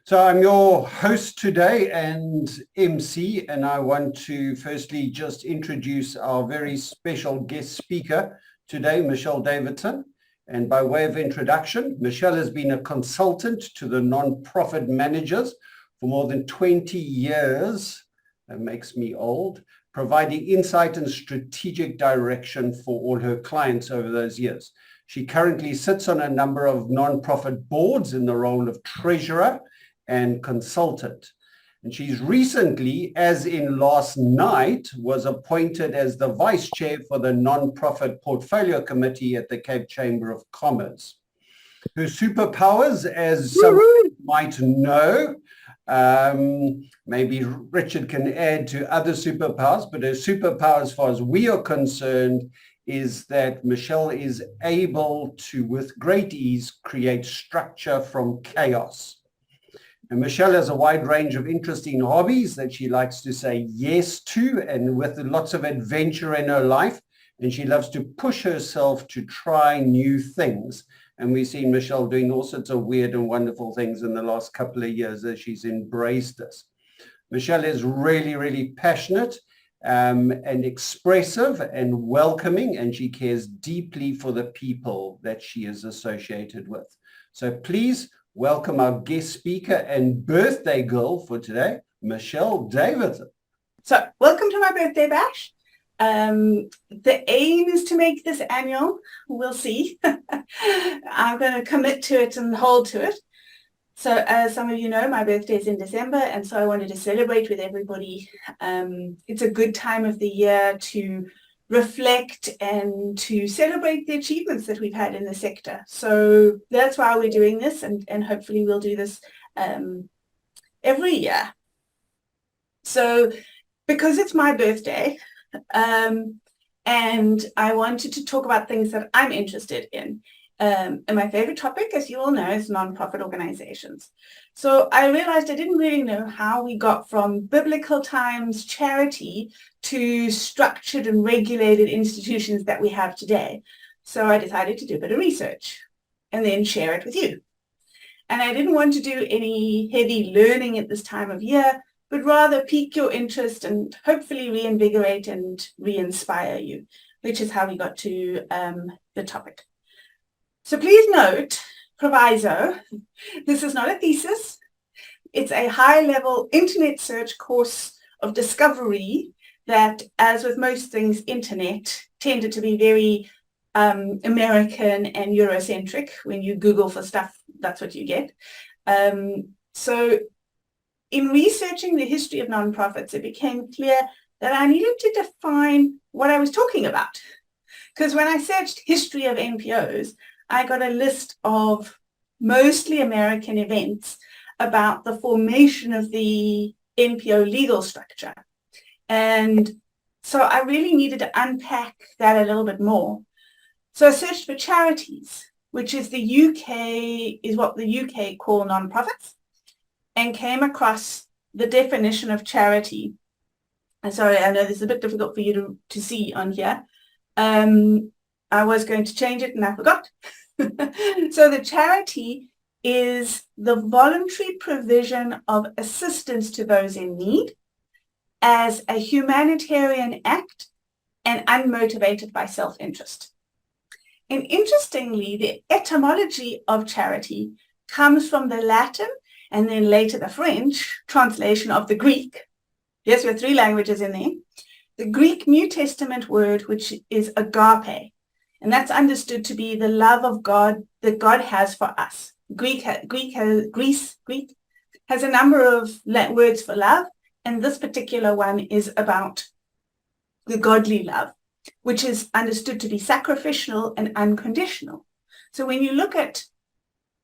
So I'm your host today and MC, and I want to firstly just introduce our very special guest speaker today, Michelle Davidson. And by way of introduction, Michelle has been a consultant to the nonprofit managers for more than 20 years. That makes me old, providing insight and strategic direction for all her clients over those years. She currently sits on a number of nonprofit boards in the role of treasurer and consultant. And she's recently, as in last night, was appointed as the vice chair for the Nonprofit Portfolio Committee at the Cape Chamber of Commerce. Her superpowers, as some might know, maybe Richard can add to other superpowers, but her superpower, as far as we are concerned, is that Michelle is able to, with great ease, create structure from chaos. And Michelle has a wide range of interesting hobbies that she likes to say yes to, and with lots of adventure in her life. And she loves to push herself to try new things. And we've seen Michelle doing all sorts of weird and wonderful things in the last couple of years as she's embraced this. Michelle is really, really passionate and expressive and welcoming, and she cares deeply for the people that she is associated with. So please welcome our guest speaker and birthday girl for today, Michelle Davidson. So welcome to my birthday bash. The aim is to make this annual. We'll see. I'm going to commit to it and hold to it. So as some of you know, my birthday is in December, and so I wanted to celebrate with everybody. It's a good time of the year to reflect and to celebrate the achievements that we've had in the sector. So that's why we're doing this, and hopefully we'll do this every year. So because it's my birthday, and I wanted to talk about things that I'm interested in. And my favorite topic, as you all know, is nonprofit organizations. So I realized I didn't really know how we got from biblical times charity to structured and regulated institutions that we have today. So I decided to do a bit of research and then share it with you. And I didn't want to do any heavy learning at this time of year, but rather pique your interest and hopefully reinvigorate and re-inspire you, which is how we got to the topic. So please note, proviso, this is not a thesis. It's a high-level internet search course of discovery that, as with most things internet, tended to be very American and Eurocentric. When you Google for stuff, that's what you get. So in researching the history of nonprofits, it became clear that I needed to define what I was talking about. Because when I searched history of NPOs, I got a list of mostly American events about the formation of the NPO legal structure. And so I really needed to unpack that a little bit more. So I searched for charities, which is what the UK call nonprofits, and came across the definition of charity. And sorry, I know this is a bit difficult for you to see on here. I was going to change it and I forgot. So the charity is the voluntary provision of assistance to those in need as a humanitarian act and unmotivated by self-interest. And interestingly, the etymology of charity comes from the Latin and then later the French translation of the Greek. Yes, we have three languages in there. The Greek New Testament word, which is agape. And that's understood to be the love of God that God has for us. Greek has a number of words for love, and this particular one is about the godly love, which is understood to be sacrificial and unconditional. So when you look at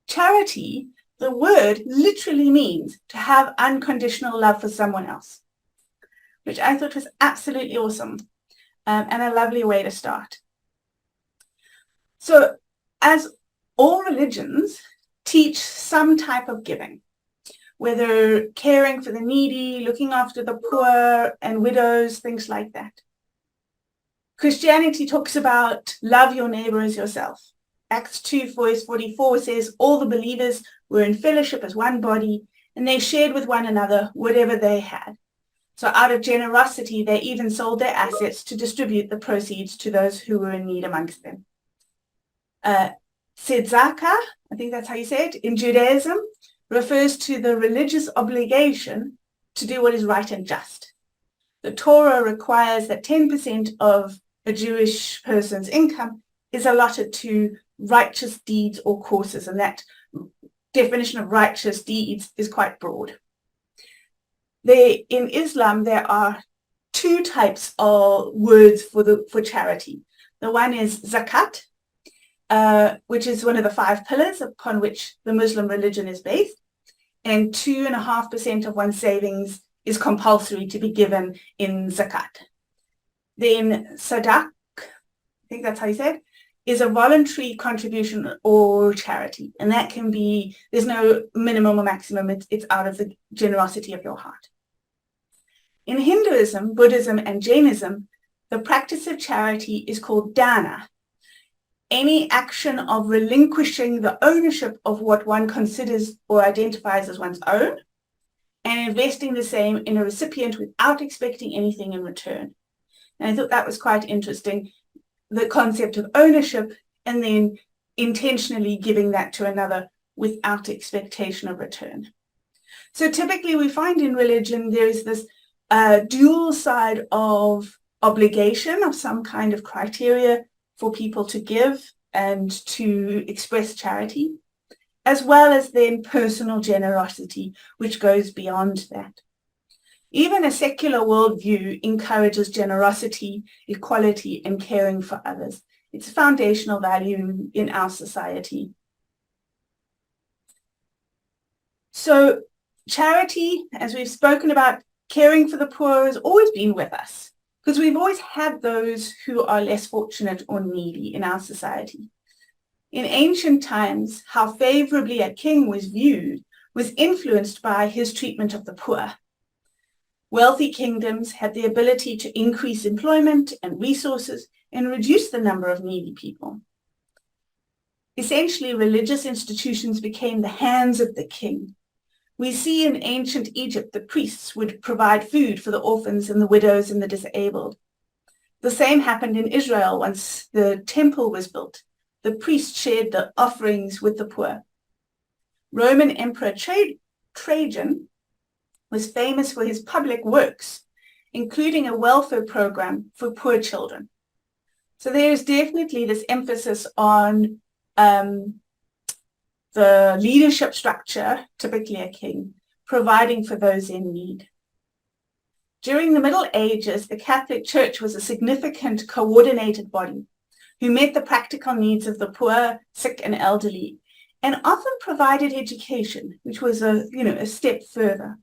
charity, the word literally means to have unconditional love for someone else, which I thought was absolutely awesome and a lovely way to start. So as all religions teach some type of giving, whether caring for the needy, looking after the poor and widows, things like that. Christianity talks about love your neighbor as yourself. Acts 2 verse 44 says all the believers were in fellowship as one body, and they shared with one another whatever they had. So out of generosity, they even sold their assets to distribute the proceeds to those who were in need amongst them. Tzedakah, I think that's how you say it, in Judaism, refers to the religious obligation to do what is right and just. The Torah requires that 10% of a Jewish person's income is allotted to righteous deeds or courses, and that definition of righteous deeds is quite broad. In Islam, there are two types of words for charity. The one is zakat, which is one of the 5 pillars upon which the Muslim religion is based, and 2.5% of one's savings is compulsory to be given in zakat. Then sadaq, I think that's how you say it, is a voluntary contribution or charity, and that can be, there's no minimum or maximum, it's out of the generosity of your heart. In Hinduism, Buddhism, and Jainism, the practice of charity is called dana. Any action of relinquishing the ownership of what one considers or identifies as one's own, and investing the same in a recipient without expecting anything in return. And I thought that was quite interesting, the concept of ownership and then intentionally giving that to another without expectation of return. So typically we find in religion there is this dual side of obligation of some kind of criteria for people to give and to express charity, as well as then personal generosity, which goes beyond that. Even a secular worldview encourages generosity, equality, and caring for others. It's a foundational value in our society. So charity, as we've spoken about, caring for the poor has always been with us, because we've always had those who are less fortunate or needy in our society. In ancient times, how favorably a king was viewed was influenced by his treatment of the poor. Wealthy kingdoms had the ability to increase employment and resources and reduce the number of needy people. Essentially, religious institutions became the hands of the king. We see in ancient Egypt the priests would provide food for the orphans and the widows and the disabled. The same happened in Israel once the temple was built. The priests shared the offerings with the poor. Roman Emperor Trajan was famous for his public works, including a welfare program for poor children. So there is definitely this emphasis on the leadership structure, typically a king, providing for those in need. During the Middle Ages, the Catholic Church was a significant coordinated body who met the practical needs of the poor, sick, and elderly, and often provided education, which was a step further.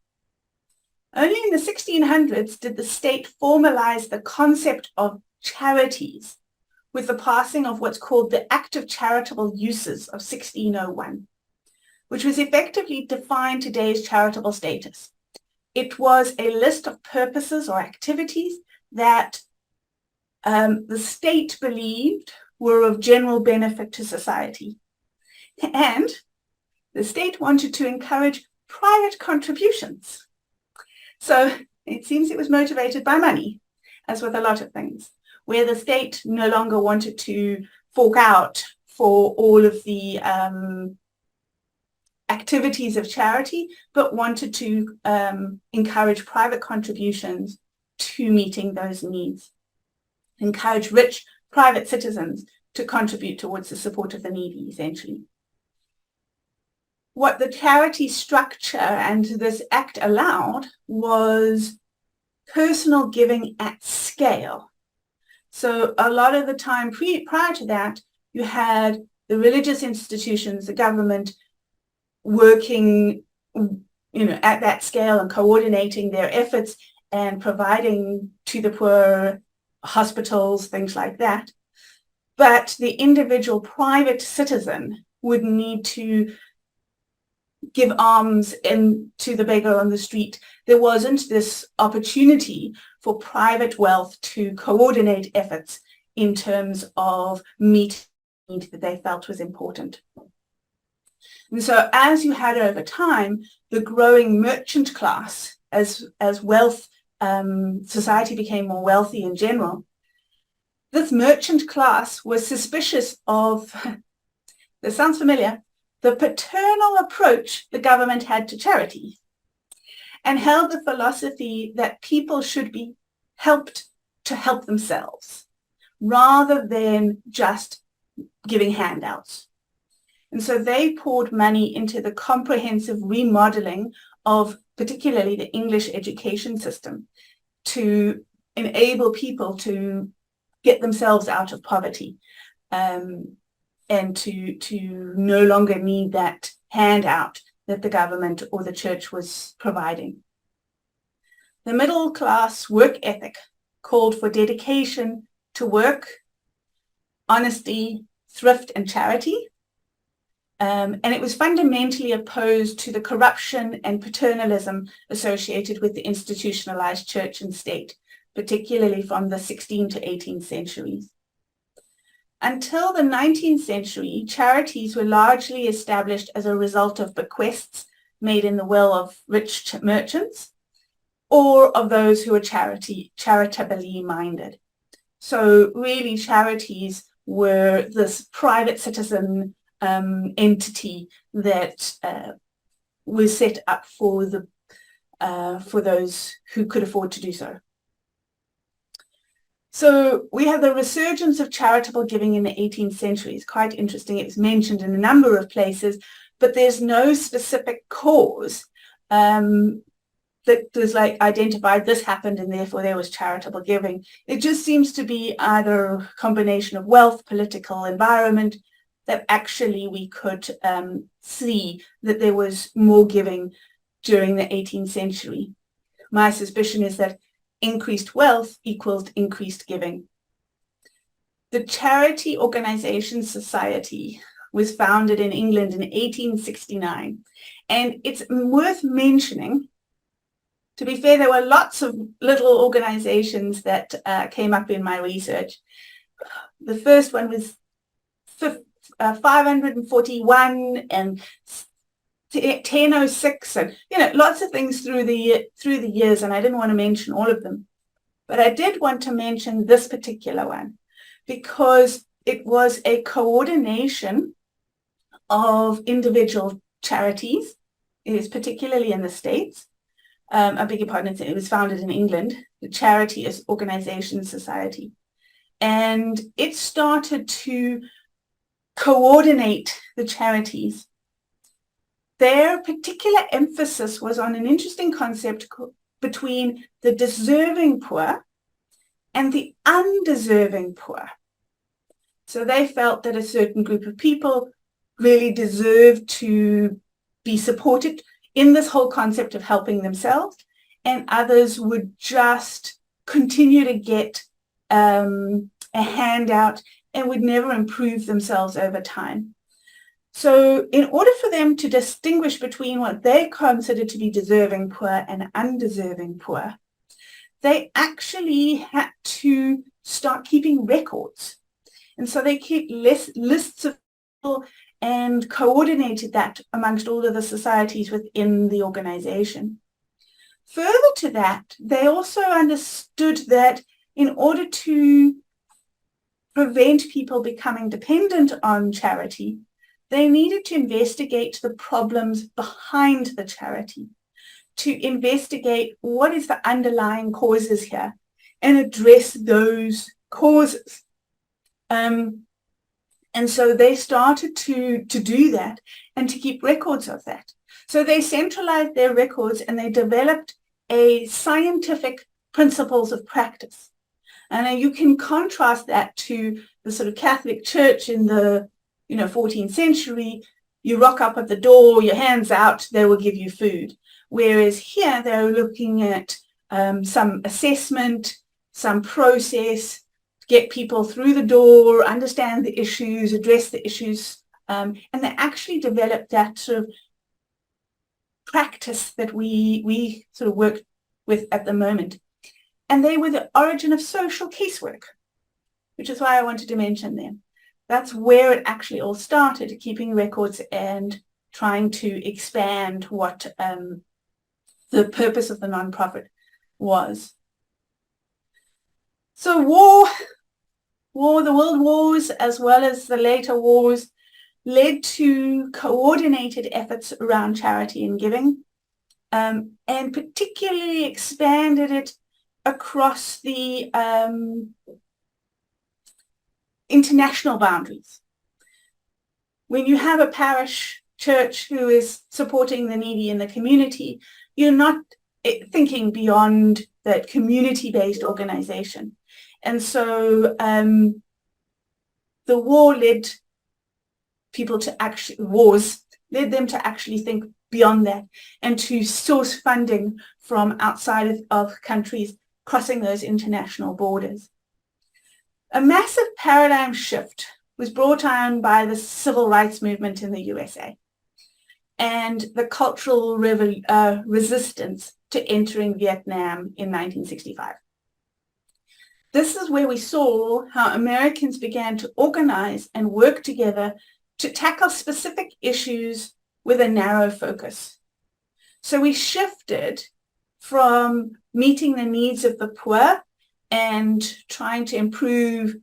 Only in the 1600s did the state formalize the concept of charities with the passing of what's called the Act of Charitable Uses of 1601, which was effectively defined today's charitable status. It was a list of purposes or activities that the state believed were of general benefit to society. And the state wanted to encourage private contributions. So it seems it was motivated by money, as with a lot of things, where the state no longer wanted to fork out for all of the activities of charity, but wanted to encourage private contributions to meeting those needs, encourage rich private citizens to contribute towards the support of the needy, essentially. What the charity structure and this act allowed was personal giving at scale. So a lot of the time prior to that, you had the religious institutions, the government, working at that scale and coordinating their efforts and providing to the poor, hospitals, things like that. But the individual private citizen would need to give alms to the beggar on the street. There wasn't this opportunity for private wealth to coordinate efforts in terms of meeting the need that they felt was important. And so as you had over time, the growing merchant class, as wealth, society became more wealthy in general, this merchant class was suspicious of, this sounds familiar, the paternal approach the government had to charity, and held the philosophy that people should be helped to help themselves, rather than just giving handouts. And so they poured money into the comprehensive remodeling of particularly the English education system to enable people to get themselves out of poverty, and to no longer need that handout that the government or the church was providing. The middle class work ethic called for dedication to work, honesty, thrift, and charity. And it was fundamentally opposed to the corruption and paternalism associated with the institutionalized church and state, particularly from the 16th to 18th centuries. Until the 19th century, charities were largely established as a result of bequests made in the will of rich merchants or of those who were charitably minded. So really charities were this private citizen entity that was set up for those who could afford to do so. So we have the resurgence of charitable giving in the 18th century. It's quite interesting. It was mentioned in a number of places, but there's no specific cause that was like identified, this happened and therefore there was charitable giving. It just seems to be either a combination of wealth, political environment, that actually we could see that there was more giving during the 18th century. My suspicion is that increased wealth equals increased giving. The Charity Organisation Society was founded in England in 1869, and it's worth mentioning, to be fair, there were lots of little organizations that came up in my research. The first one was 541 and 1006, and lots of things through the years, and I didn't want to mention all of them, but I did want to mention this particular one because it was a coordination of individual charities. It is particularly in the States. I beg your pardon, it was founded in England, the Charity Organisation Society, and it started to coordinate the charities. Their particular emphasis was on an interesting concept between the deserving poor and the undeserving poor. So they felt that a certain group of people really deserved to be supported in this whole concept of helping themselves, and others would just continue to get a handout and would never improve themselves over time. So in order for them to distinguish between what they considered to be deserving poor and undeserving poor, they actually had to start keeping records. And so they kept lists of people and coordinated that amongst all of the societies within the organization. Further to that, they also understood that in order to prevent people becoming dependent on charity, they needed to investigate the problems behind the charity, to investigate what is the underlying causes here and address those causes. And so they started to do that and to keep records of that. So they centralized their records and they developed a scientific principles of practice. And you can contrast that to the sort of Catholic Church in the 14th century. You rock up at the door, your hands out, they will give you food. Whereas here they're looking at some assessment, some process, get people through the door, understand the issues, address the issues, and they actually developed that sort of practice that we sort of work with at the moment. And they were the origin of social casework, which is why I wanted to mention them. That's where it actually all started, keeping records and trying to expand what the purpose of the nonprofit was. So the world wars, as well as the later wars, led to coordinated efforts around charity and giving, and particularly expanded it across the international boundaries. When you have a parish church who is supporting the needy in the community, you're not thinking beyond that community-based organization. And so the war led them to actually think beyond that and to source funding from outside of countries, crossing those international borders. A massive paradigm shift was brought on by the civil rights movement in the USA and the cultural resistance to entering Vietnam in 1965. This is where we saw how Americans began to organize and work together to tackle specific issues with a narrow focus. So we shifted from meeting the needs of the poor and trying to improve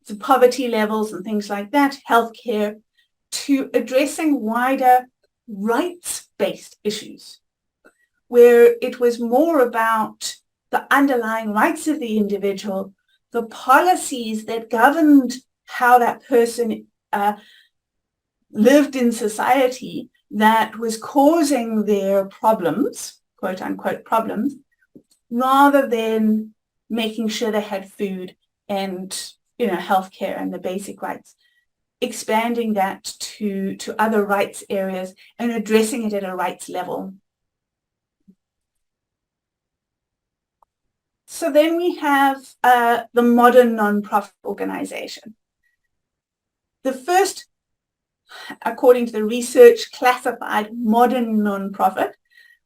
the poverty levels and things like that, healthcare, to addressing wider rights-based issues, where it was more about the underlying rights of the individual, the policies that governed how that person lived in society that was causing their problems, quote unquote problems, rather than making sure they had food and healthcare and the basic rights, expanding that to other rights areas and addressing it at a rights level. So then we have the modern nonprofit organization. The first, according to the research, classified modern nonprofit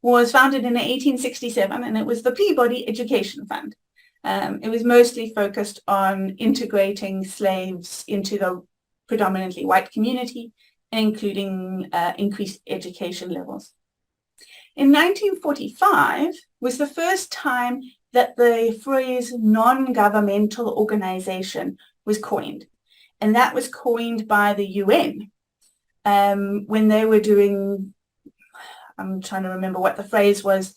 was founded in 1867, and it was the Peabody Education Fund. It was mostly focused on integrating slaves into the predominantly white community and including increased education levels. In 1945 was the first time that the phrase non-governmental organization was coined. And that was coined by the UN when they were doing, I'm trying to remember what the phrase was,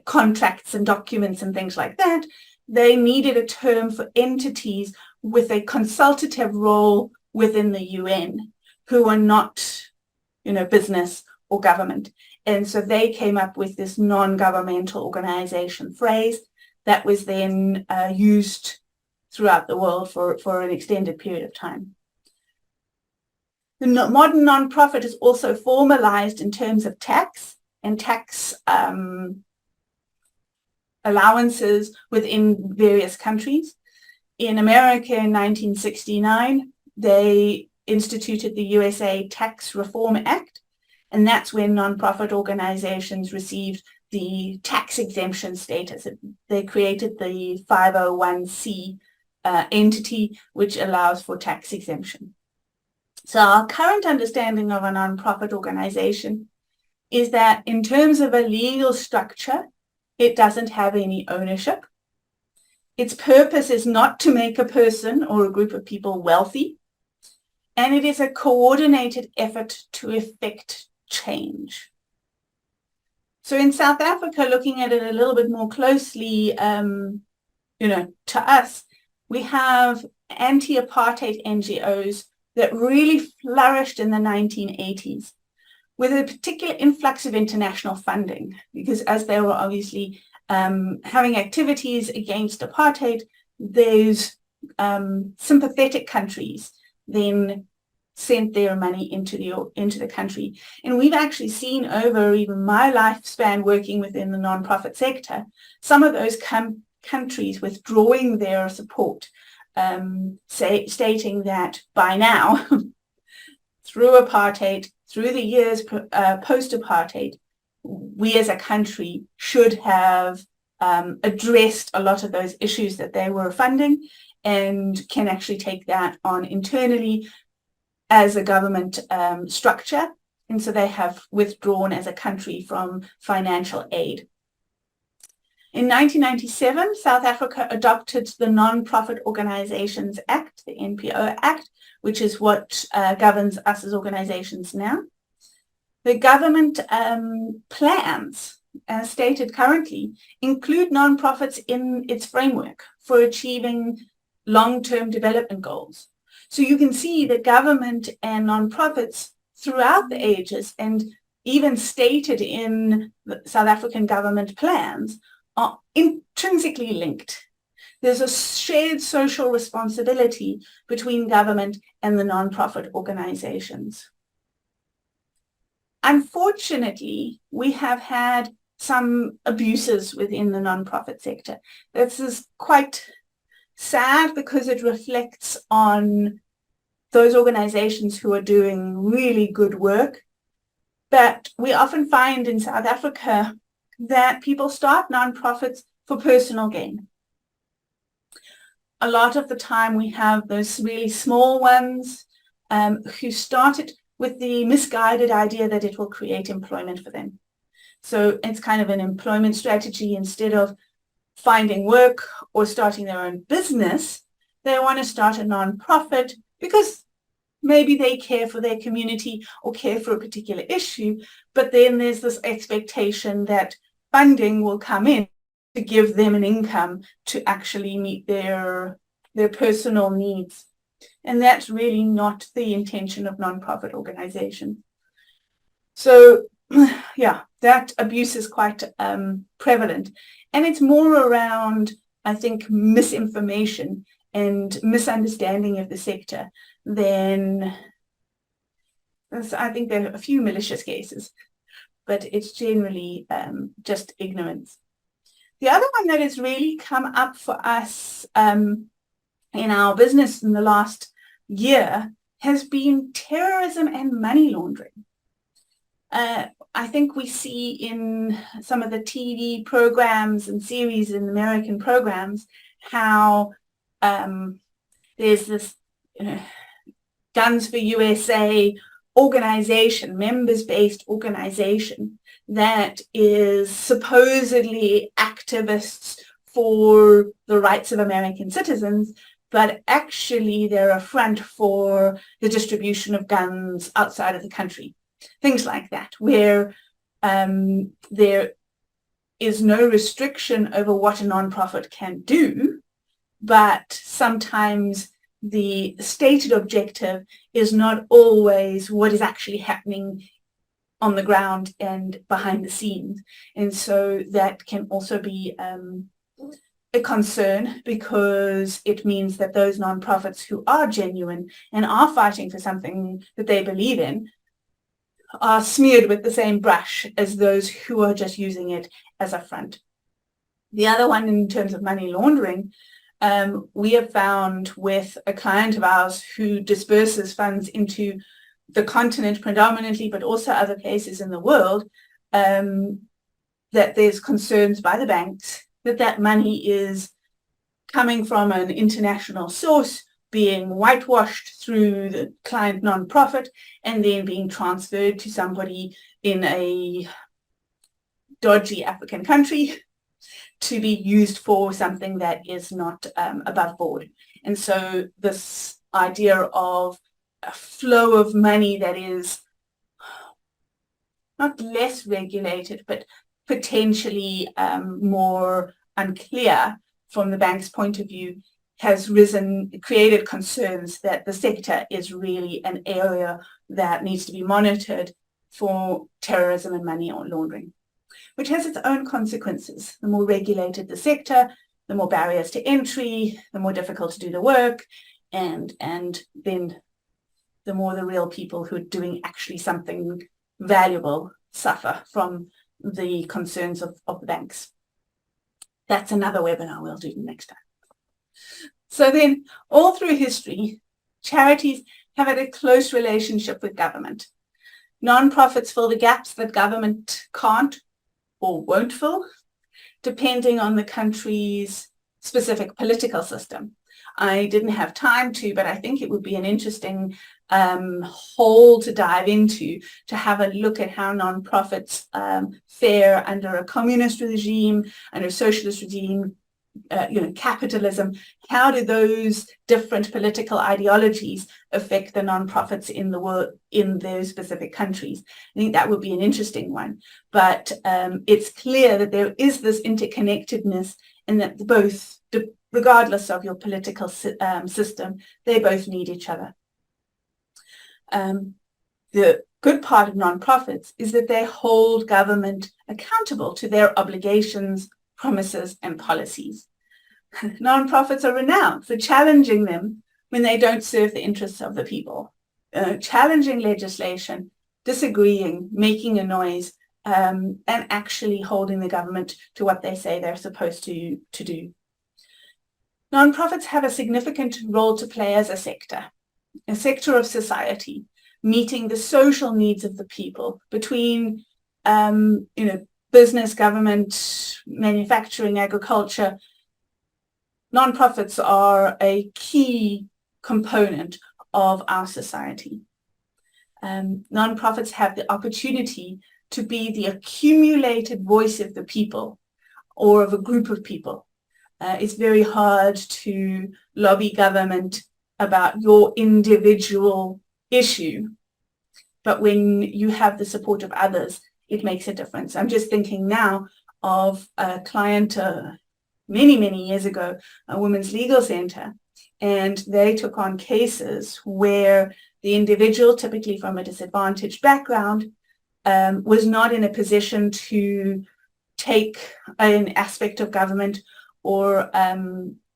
contracts and documents and things like that. They needed a term for entities with a consultative role within the UN who are not, business or government. And so they came up with this non-governmental organization phrase that was then used throughout the world for an extended period of time. The modern nonprofit is also formalized in terms of tax and tax allowances within various countries. In America in 1969, they instituted the USA Tax Reform Act, and that's when nonprofit organizations received the tax exemption status. They created the 501c entity, which allows for tax exemption. So our current understanding of a nonprofit organization is that in terms of a legal structure, it doesn't have any ownership. Its purpose is not to make a person or a group of people wealthy, and it is a coordinated effort to effect change. So in South Africa, looking at it a little bit more closely, to us, we have anti-apartheid NGOs that really flourished in the 1980s with a particular influx of international funding, because as they were obviously having activities against apartheid, those sympathetic countries then sent their money into the country. And we've actually seen over even my lifespan working within the nonprofit sector, some of those countries withdrawing their support, stating that by now, through apartheid, through the years post-apartheid, we as a country should have addressed a lot of those issues that they were funding and can actually take that on internally as a government structure And so they have withdrawn as a country from financial aid. In 1997, South Africa adopted the Non-Profit Organizations Act, the NPO Act, which is what governs us as organizations now. The government plans, as stated currently, include nonprofits in its framework for achieving long-term development goals. So you can see that government and nonprofits throughout the ages, and even stated in the South African government plans, are intrinsically linked. There's a shared social responsibility between government and the nonprofit organizations. Unfortunately, we have had some abuses within the nonprofit sector. This is quite sad because it reflects on those organizations who are doing really good work. But we often find in South Africa that people start nonprofits for personal gain. A lot of the time we have those really small ones who started with the misguided idea that it will create employment for them. So it's kind of an employment strategy. Instead of finding work or starting their own business, they want to start a nonprofit because maybe they care for their community or care for a particular issue, but then there's this expectation that funding will come in to give them an income to actually meet their personal needs. And that's really not the intention of nonprofit organizations. So yeah, that abuse is quite prevalent. And it's more around, I think, misinformation and misunderstanding of the sector than, I think there are a few malicious cases, but it's generally just ignorance. The other one that has really come up for us in our business in the last year has been terrorism and money laundering. I think we see in some of the TV programs and series in American programs how there's this Guns for USA organization, members-based organization that is supposedly activists for the rights of American citizens, but actually they're a front for the distribution of guns outside of the country. Things like that, where there is no restriction over what a nonprofit can do, but sometimes the stated objective is not always what is actually happening on the ground and behind the scenes. And so that can also be a concern, because it means that those nonprofits who are genuine and are fighting for something that they believe in are smeared with the same brush as those who are just using it as a front. The other one, in terms of money laundering, we have found with a client of ours who disperses funds into the continent predominantly, but also other places in the world, that there's concerns by the banks that that money is coming from an international source, being whitewashed through the client nonprofit, and then being transferred to somebody in a dodgy African country to be used for something that is not above board. And so this idea of a flow of money that is not less regulated, but potentially more unclear from the bank's point of view, has created concerns that the sector is really an area that needs to be monitored for terrorism and money laundering, which has its own consequences. The more regulated the sector, the more barriers to entry, the more difficult to do the work, and then the more the real people who are doing actually something valuable suffer from the concerns of the banks. That's another webinar we'll do next time. So then, all through history, charities have had a close relationship with government. Nonprofits fill the gaps that government can't or won't fill, depending on the country's specific political system. I didn't have time to, but I think it would be an interesting hole to dive into, to have a look at how nonprofits fare under a communist regime, under a socialist regime, capitalism. How do those different political ideologies affect the nonprofits in the world, in those specific countries? I think that would be an interesting one. But it's clear that there is this interconnectedness, and that both, regardless of your political system, they both need each other. The good part of nonprofits is that they hold government accountable to their obligations, promises, and policies. Nonprofits are renowned for challenging them when they don't serve the interests of the people, challenging legislation, disagreeing, making a noise, and actually holding the government to what they say they're supposed to do. Nonprofits have a significant role to play as a sector of society, meeting the social needs of the people between, business, government, manufacturing, agriculture. Nonprofits are a key component of our society. Nonprofits have the opportunity to be the accumulated voice of the people or of a group of people. It's very hard to lobby government about your individual issue, but when you have the support of others, it makes a difference. I'm just thinking now of a client many, many years ago, a women's legal center, and they took on cases where the individual, typically from a disadvantaged background, was not in a position to take an aspect of government or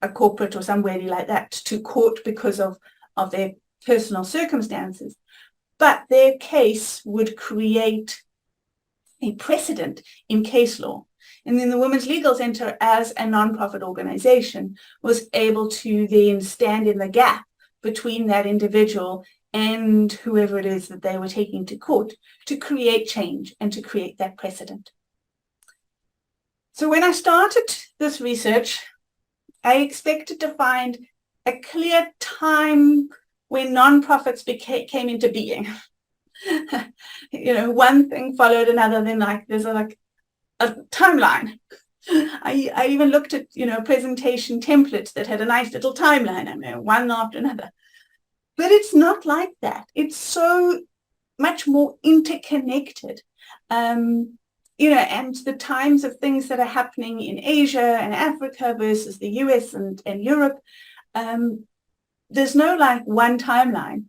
a corporate or somebody like that to court because of their personal circumstances. But their case would create a precedent in case law. And then the Women's Legal Center, as a nonprofit organization, was able to then stand in the gap between that individual and whoever it is that they were taking to court to create change and to create that precedent. So when I started this research, I expected to find a clear time when nonprofits came into being. One thing followed another, then there's a timeline. I even looked at, a presentation template that had a nice little timeline, one after another. But it's not like that. It's so much more interconnected. And the times of things that are happening in Asia and Africa versus the US and Europe, there's no one timeline.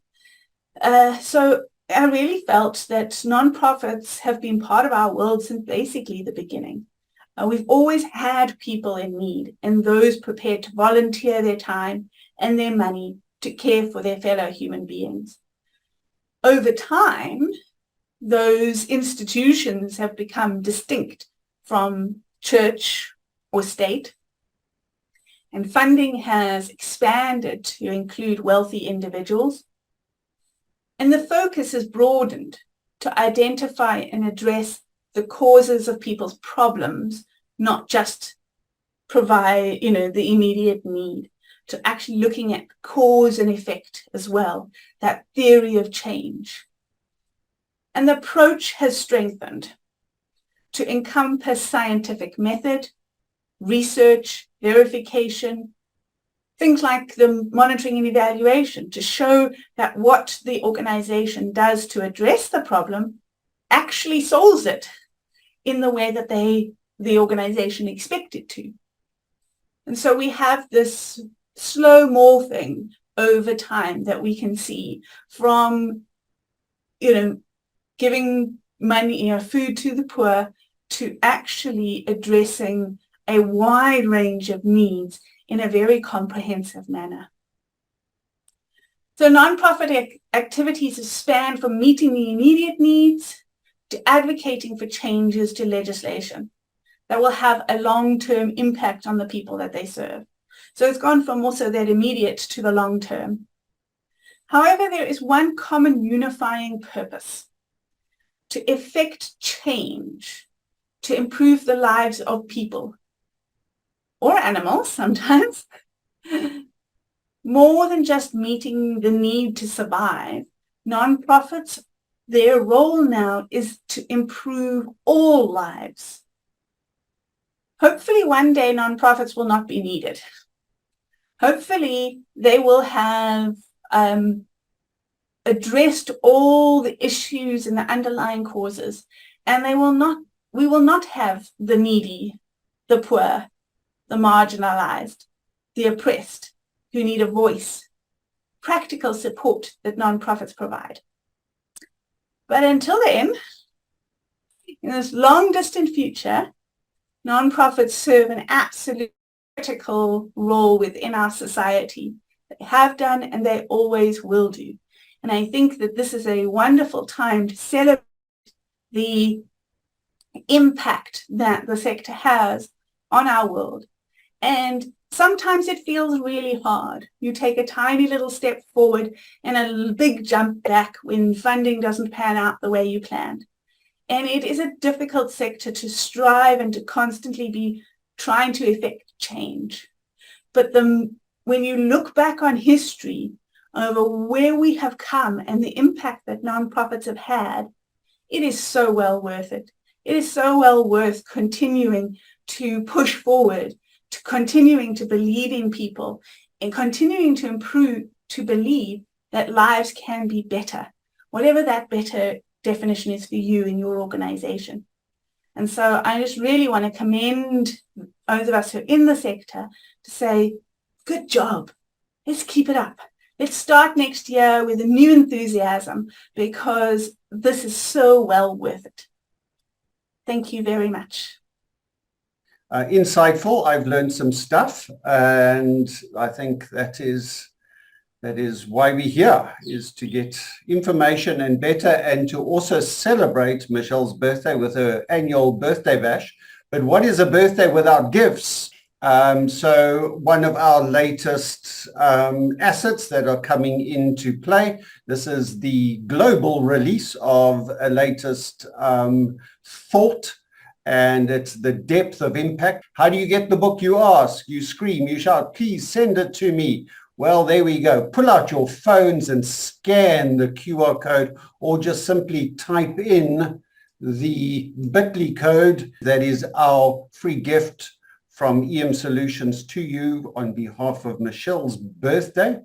So I really felt that nonprofits have been part of our world since basically the beginning. We've always had people in need and those prepared to volunteer their time and their money to care for their fellow human beings. Over time, those institutions have become distinct from church or state, and funding has expanded to include wealthy individuals. And the focus has broadened to identify and address the causes of people's problems, not just provide, the immediate need, to actually looking at cause and effect as well, that theory of change. And the approach has strengthened to encompass scientific method, research, verification, things like the monitoring and evaluation to show that what the organization does to address the problem actually solves it in the way that the organization expected to. And so we have this slow morphing over time that we can see from, giving money, food to the poor, to actually addressing a wide range of needs in a very comprehensive manner. So nonprofit activities have spanned from meeting the immediate needs to advocating for changes to legislation that will have a long-term impact on the people that they serve. So it's gone from also that immediate to the long term. However, there is one common unifying purpose: to effect change, to improve the lives of people, or animals sometimes, more than just meeting the need to survive. Nonprofits, their role now is to improve all lives. Hopefully one day nonprofits will not be needed. Hopefully they will have addressed all the issues and the underlying causes, and we will not have the needy, the poor, the marginalized, the oppressed, who need a voice, practical support that nonprofits provide. But until then, in this long distant future, nonprofits serve an absolute critical role within our society. They have done and they always will do. And I think that this is a wonderful time to celebrate the impact that the sector has on our world. And sometimes it feels really hard. You take a tiny little step forward and a big jump back when funding doesn't pan out the way you planned. And it is a difficult sector to strive and to constantly be trying to effect change. But when you look back on history over where we have come and the impact that nonprofits have had, it is so well worth it. It is so well worth continuing to push forward, to continuing to believe in people and continuing to improve, to believe that lives can be better, whatever that better definition is for you in your organization. And so I just really want to commend those of us who are in the sector to say, good job. Let's keep it up. Let's start next year with a new enthusiasm, because this is so well worth it. Thank you very much. Insightful. I've learned some stuff, and I think that is why we're here, is to get information and better, and to also celebrate Michelle's birthday with her annual birthday bash. But what is a birthday without gifts? So one of our latest assets that are coming into play, this is the global release of a latest thought, and it's the depth of impact. How do you get the book? You ask, you scream, you shout, please send it to me. Well, there we go. Pull out your phones and scan the QR code, or just simply type in the bit.ly code. That is our free gift from EM Solutions to you on behalf of Michelle's birthday.